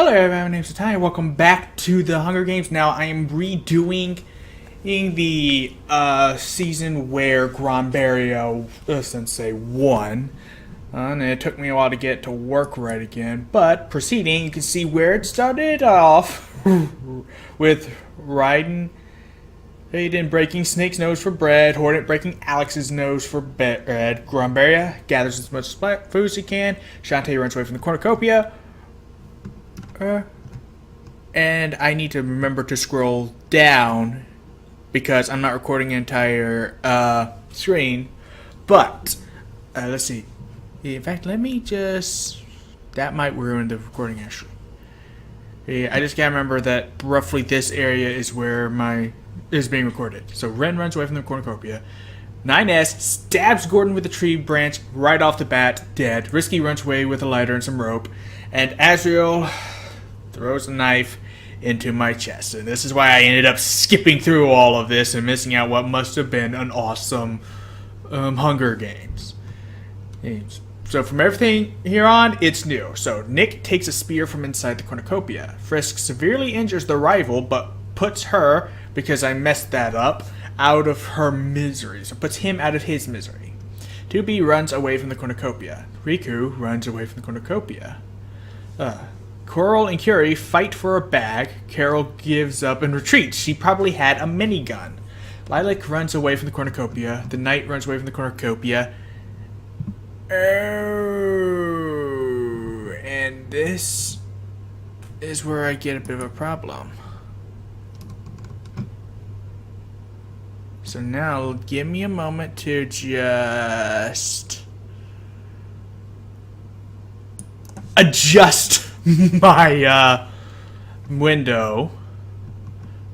Hello everyone, my name is Tanya. Welcome back to the Hunger Games. Now I am redoing the season where Granberia-sensei won. And it took me a while to get to work right again. But proceeding, you can see where it started off with Raiden breaking Snake's nose for bread, Hornet breaking Alex's nose for bread. Granberia gathers as much food as he can. Shantae runs away from the cornucopia. And I need to remember to scroll down because I'm not recording an entire screen. But let's see. In fact, let me just. That might ruin the recording actually. I just gotta remember that roughly this area is where is being recorded. So Ren runs away from the cornucopia. 9S stabs Gordon with a tree branch right off the bat, dead. Risky runs away with a lighter and some rope, and Azrael throws a knife into my chest. And this is why I ended up skipping through all of this and missing out what must have been an awesome Hunger Games. So from everything here on, it's new. So Nick takes a spear from inside the cornucopia. Frisk severely injures the rival, but puts her, because I messed that up, out of her misery. So puts him out of his misery. 2B runs away from the cornucopia. Riku runs away from the cornucopia. Coral and Curie fight for a bag. Carol gives up and retreats. She probably had a minigun. Lilac runs away from the cornucopia. The Knight runs away from the cornucopia. Oh, and this is where I get a bit of a problem. So now, give me a moment to just adjust my window.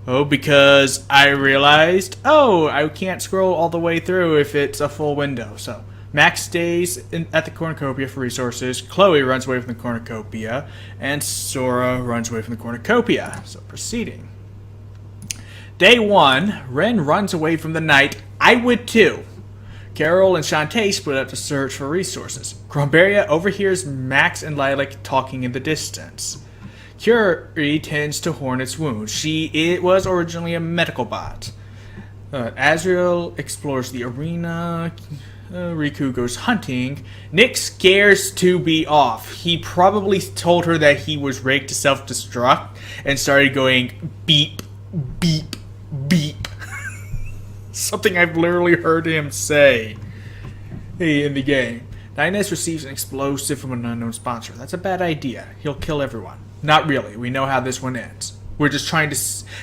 Oh, because I realized, I can't scroll all the way through if it's a full window. So Max stays at the cornucopia for resources. Chloe runs away from the cornucopia, and Sora runs away from the cornucopia. So proceeding. Day 1, Ren runs away from the Knight. I would too. Carol and Shantae split up to search for resources. Granberia overhears Max and Lilac talking in the distance. Curie tends to Hornet's wound. It was originally a medical bot. Azrael explores the arena. Riku goes hunting. Nick scares 2B off. He probably told her that he was rigged to self-destruct and started going beep, beep, beep. Something I've literally heard him say in the game. 9S receives an explosive from an unknown sponsor. That's a bad idea. He'll kill everyone. Not really. We know how this one ends. We're just trying to...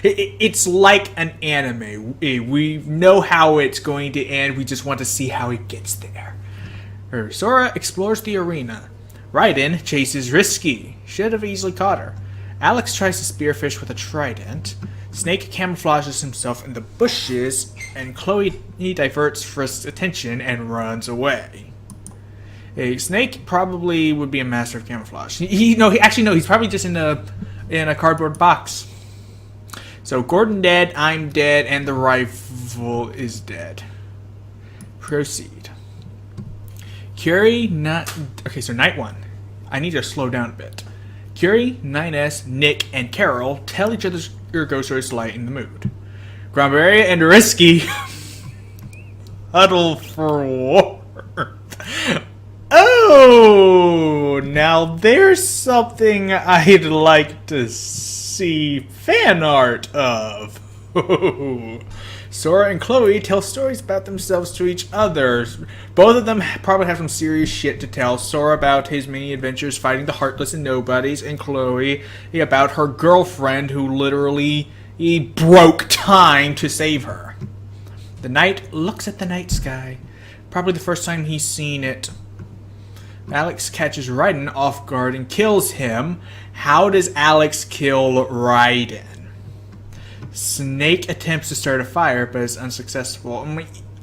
It's like an anime. We know how it's going to end. We just want to see how it gets there. Sora explores the arena. Raiden chases Risky. Should have easily caught her. Alex tries to spearfish with a trident. Snake camouflages himself in the bushes, and Chloe diverts Frisk's attention and runs away. Snake probably would be a master of camouflage. He's probably just in a cardboard box. So Gordon dead, I'm dead, and the rival is dead. Proceed. Curie, so night 1. I need to slow down a bit. Curie, 9S, Nick, and Carol tell each other ghost stories to lighten the mood. Granberia and Risky huddle for warmth. Oh, now there's something I'd like to see fan art of. Sora and Chloe tell stories about themselves to each other. Both of them probably have some serious shit to tell. Sora about his many adventures fighting the Heartless and Nobodies, and Chloe about her girlfriend who literally broke time to save her. The Knight looks at the night sky. Probably the first time he's seen it. Alex catches Raiden off guard and kills him. How does Alex kill Raiden? Snake attempts to start a fire, but is unsuccessful.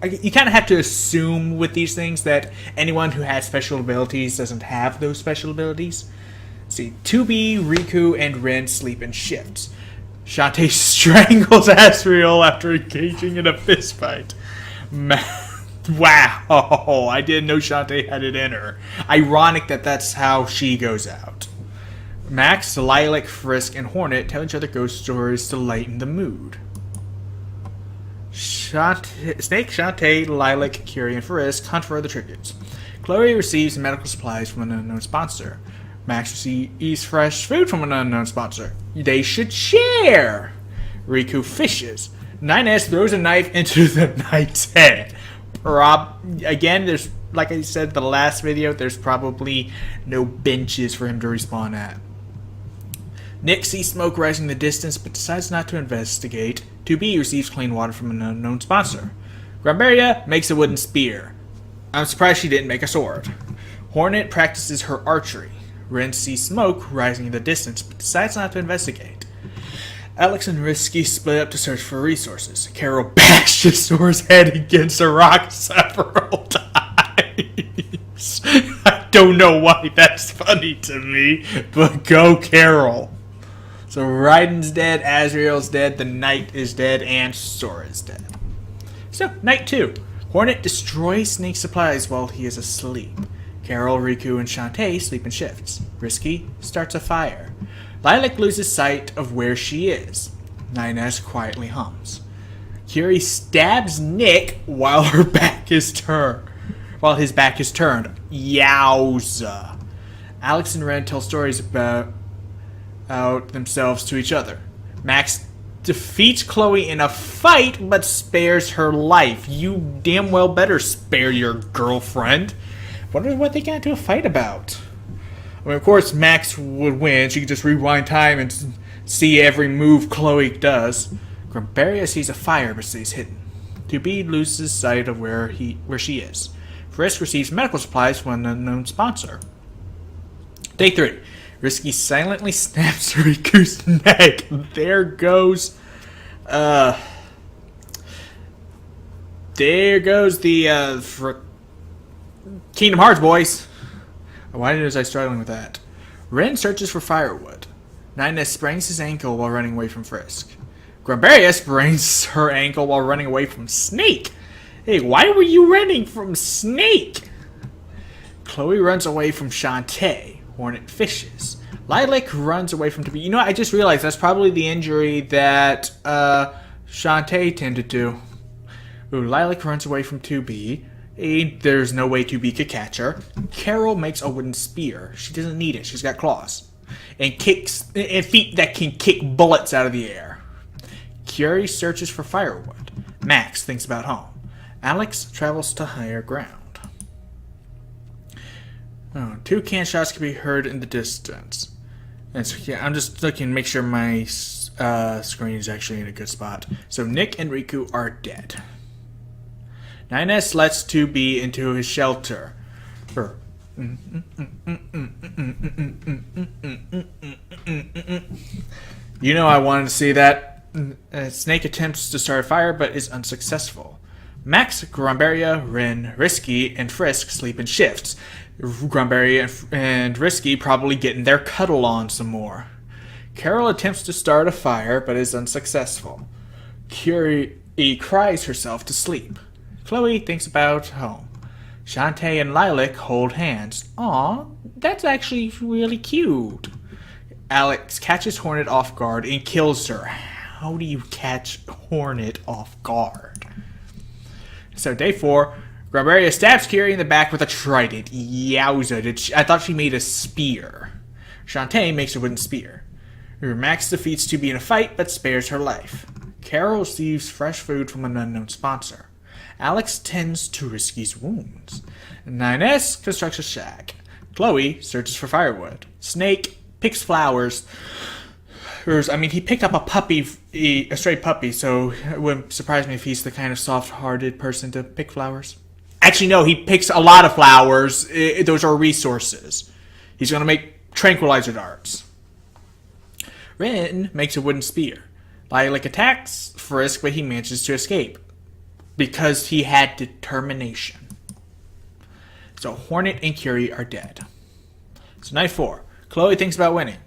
You kind of have to assume with these things that anyone who has special abilities doesn't have those special abilities. Let's see, 2B, Riku, and Ren sleep in shifts. Shantae strangles Azrael after engaging in a fistfight. Wow, I didn't know Shantae had it in her. Ironic that that's how she goes out. Max, Lilac, Frisk, and Hornet tell each other ghost stories to lighten the mood. Snake, Shantae, Lilac, Curie, and Frisk hunt for other tributes. Chloe receives medical supplies from an unknown sponsor. Max receives fresh food from an unknown sponsor. They should share! Riku fishes. 9S throws a knife into the knight's head. Again, there's, like I said in the last video, there's probably no benches for him to respawn at. Nick sees smoke rising in the distance, but decides not to investigate. 2B receives clean water from an unknown sponsor. Granberia makes a wooden spear. I'm surprised she didn't make a sword. Hornet practices her archery. Ren sees smoke rising in the distance, but decides not to investigate. Alex and Risky split up to search for resources. Carol bashes Sora's head against a rock several times. I don't know why that's funny to me, but go Carol. So Raiden's dead, Azrael's dead, the Knight is dead, and Sora's dead. So, Night 2. Hornet destroys Snake's supplies while he is asleep. Carol, Riku, and Shantae sleep in shifts. Risky starts a fire. Lilac loses sight of where she is. 9S quietly hums. Curie stabs Nick while his back is turned. Yowza. Alex and Ren tell stories about themselves to each other. Max defeats Chloe in a fight, but spares her life. You damn well better spare your girlfriend. Wonder what they got into a fight about. I mean, of course, Max would win. She could just rewind time and see every move Chloe does. Granberia sees a fire, but stays hidden. 2B loses sight of where she is. Frisk receives medical supplies from an unknown sponsor. Day 3. Risky silently snaps Riku's neck. There goes the Kingdom Hearts, boys. Why was I struggling with that? Ren searches for firewood. 9S sprains his ankle while running away from Frisk. Granberia sprains her ankle while running away from Snake. Hey, why were you running from Snake? Chloe runs away from Shantae. Hornet fishes. Lilac runs away from 2B. You know, I just realized that's probably the injury that Shantae tended to. Ooh, Lilac runs away from 2B. There's no way 2B could catch her. Carol makes a wooden spear. She doesn't need it. She's got claws. And feet that can kick bullets out of the air. Curie searches for firewood. Max thinks about home. Alex travels to higher ground. Oh, 2 can shots can be heard in the distance. And so, yeah, I'm just looking to make sure my screen is actually in a good spot. So Nick and Riku are dead. 9S lets 2B into his shelter. You know I wanted to see that. Snake attempts to start a fire but is unsuccessful. Max, Granberia, Ren, Risky, and Frisk sleep in shifts. Granberia and Risky probably getting their cuddle on some more. Carol attempts to start a fire but is unsuccessful. Curie cries herself to sleep. Chloe thinks about home. Shantae and Lilac hold hands. Aw, that's actually really cute. Alex catches Hornet off guard and kills her. How do you catch Hornet off guard? So day 4, Granberia stabs Curie in the back with a trident. Yowza, I thought she made a spear. Shantae makes a wooden spear. Max defeats 2B in a fight, but spares her life. Carol receives fresh food from an unknown sponsor. Alex tends to Risky's wounds. 9S constructs a shack. Chloe searches for firewood. Snake picks flowers. He picked up a stray puppy, so it wouldn't surprise me if he's the kind of soft-hearted person to pick flowers. Actually, no, he picks a lot of flowers. Those are resources. He's going to make tranquilizer darts. Ren makes a wooden spear. Lilac attacks Frisk, but he manages to escape. Because he had determination. So Hornet and Curie are dead. So night 4. Chloe thinks about winning.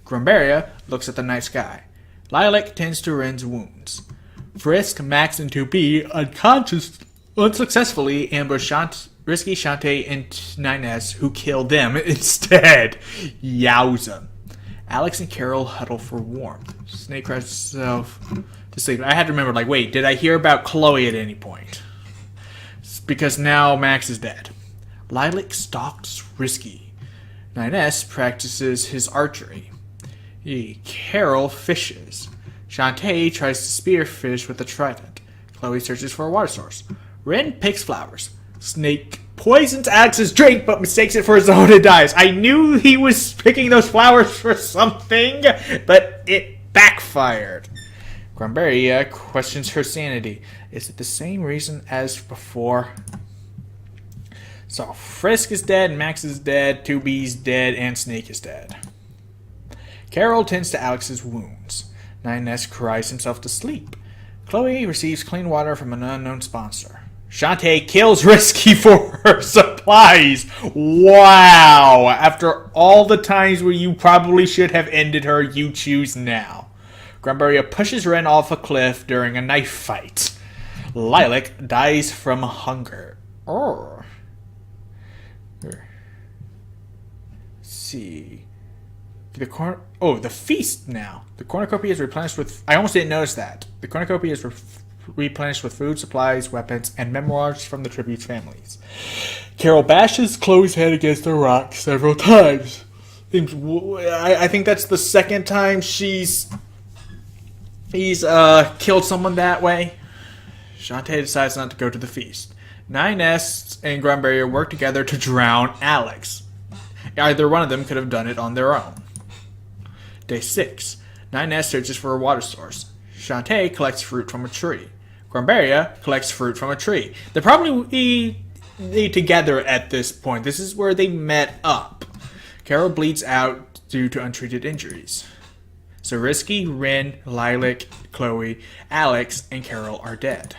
Granberia looks at the night sky. Lilac tends to Ren's wounds. Frisk, Max, and 2B unsuccessfully ambush Risky, Shantae, and 9S, who kill them instead. Yowza. Alex and Carol huddle for warmth. Snake cries herself to sleep. I had to remember, like, wait, did I hear about Chloe at any point? It's because now Max is dead. Lilac stalks Risky. 9S practices his archery. Carol fishes. Shantae tries to spearfish with a trident. Chloe searches for a water source. Ren picks flowers. Snake poisons Alex's drink, but mistakes it for his own and dies. I knew he was picking those flowers for something, but it backfired. Granberia questions her sanity. Is it the same reason as before? So, Frisk is dead, Max is dead, 2B's dead, and Snake is dead. Carol tends to Alex's wounds. 9S cries himself to sleep. Chloe receives clean water from an unknown sponsor. Shantae kills Risky for her supplies. Wow. After all the times where you probably should have ended her, you choose now. Granberia pushes Ren off a cliff during a knife fight. Lilac dies from hunger. Let's see. The feast now. The cornucopia is replenished with... I almost didn't notice that. The cornucopia is replenished with food, supplies, weapons, and memoirs from the tribute's families. Carol bashes Chloe's head against a rock several times. I think that's the second time he's killed someone that way. Shantae decides not to go to the feast. 9S and Granberia work together to drown Alex. Either one of them could have done it on their own. Day 6. 9S searches for a water source. Shantae collects fruit from a tree. Granberia collects fruit from a tree. They're probably together at this point. This is where they met up. Carol bleeds out due to untreated injuries. So Risky, Ren, Lilac, Chloe, Alex, and Carol are dead.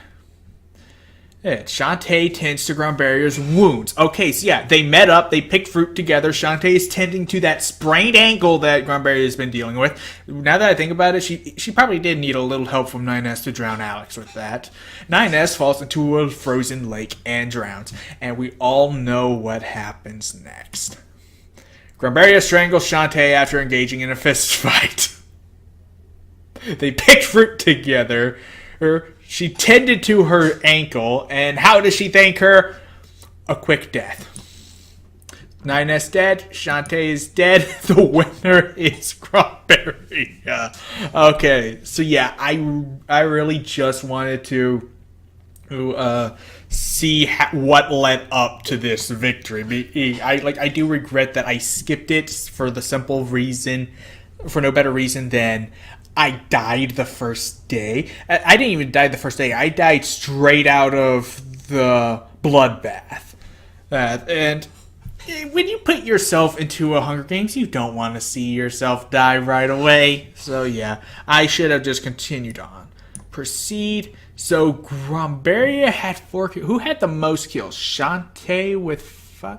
Shantae tends to Granberia's wounds. Okay, so yeah, they met up, they picked fruit together. Shantae is tending to that sprained ankle that Granberia has been dealing with. Now that I think about it, she probably did need a little help from 9S to drown Alex with that. 9S falls into a frozen lake and drowns, and we all know what happens next. Granberia strangles Shantae after engaging in a fist fight. They picked fruit together. She tended to her ankle, and how does she thank her? A quick death. 9S dead, Shantae is dead, the winner is Granberia. Okay, so yeah, I really just wanted to see what led up to this victory. I do regret that I skipped it for the simple reason, for no better reason than I died the first day. I didn't even die the first day. I died straight out of the bloodbath. And when you put yourself into a Hunger Games, you don't want to see yourself die right away. So yeah, I should have just continued on. Proceed. So Granberia had 4 kills. Who had the most kills? Shantae with 5.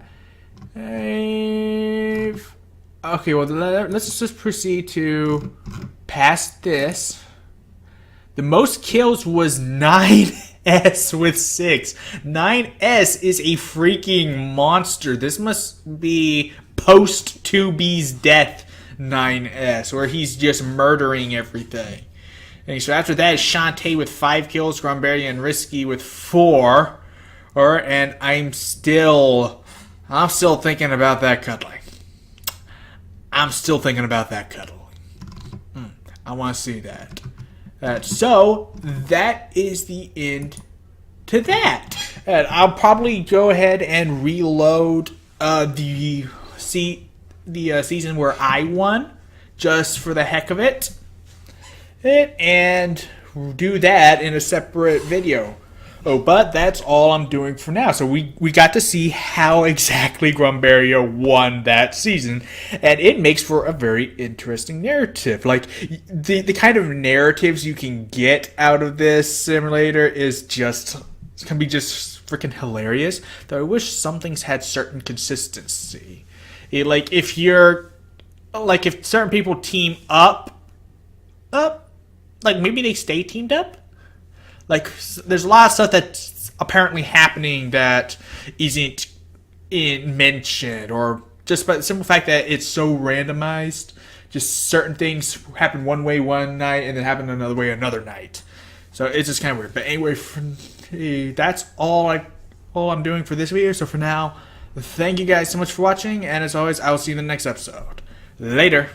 Okay, well, let's just proceed to past this. The most kills was 9S with 6. 9S is a freaking monster. This must be post 2B's death 9S, where he's just murdering everything. And so after that is Shantae with 5 kills, Granberia and Risky with 4. And I'm still thinking about that cuddling. I'm still thinking about that cuddling. I want to see that. So that is the end to that. And I'll probably go ahead and reload the season where I won, just for the heck of it, and do that in a separate video. Oh, but that's all I'm doing for now. So we got to see how exactly Granberia won that season, and it makes for a very interesting narrative. Like, the kind of narratives you can get out of this simulator can be just freaking hilarious. Though I wish some things had certain consistency. If certain people team up, like maybe they stay teamed up. Like, there's a lot of stuff that's apparently happening that isn't mentioned, or just by the simple fact that it's so randomized just certain things happen one way one night and then happen another way another night. So it's just kind of weird. But anyway, that's all I'm doing for this video. So for now, thank you guys so much for watching, and as always, I will see you in the next episode. Later.